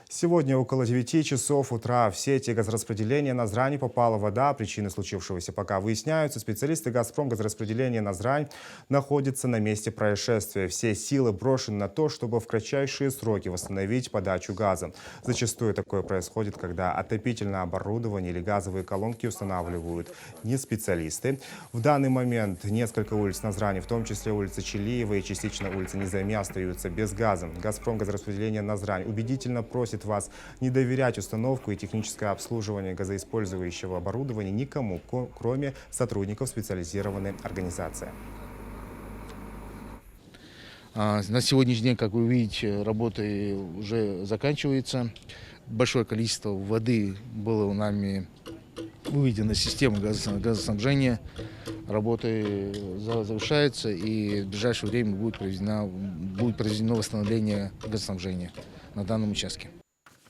Сегодня около 9 часов утра в сети газораспределения Назрани попала вода. Причины случившегося пока выясняются. Специалисты «Газпром» газораспределения Назрань находятся на месте происшествия. Все силы брошены на то, чтобы в кратчайшие сроки восстановить подачу газа. Зачастую такое происходит, когда отопительное оборудование или газовые колонки устанавливают не специалисты. В данный момент несколько улиц Назрани, в том числе улица Челиева и частично улица Низами, остаются без газа. «Газпром» газораспределения Назрань убедительно просит вас не доверять установку и техническое обслуживание газоиспользующего оборудования никому, кроме сотрудников специализированной организации. На сегодняшний день, как вы видите, работы уже заканчиваются. Большое количество воды было нами выведено из системы газоснабжения. Работы завершаются, и в ближайшее время будет произведено восстановление газоснабжения на данном участке.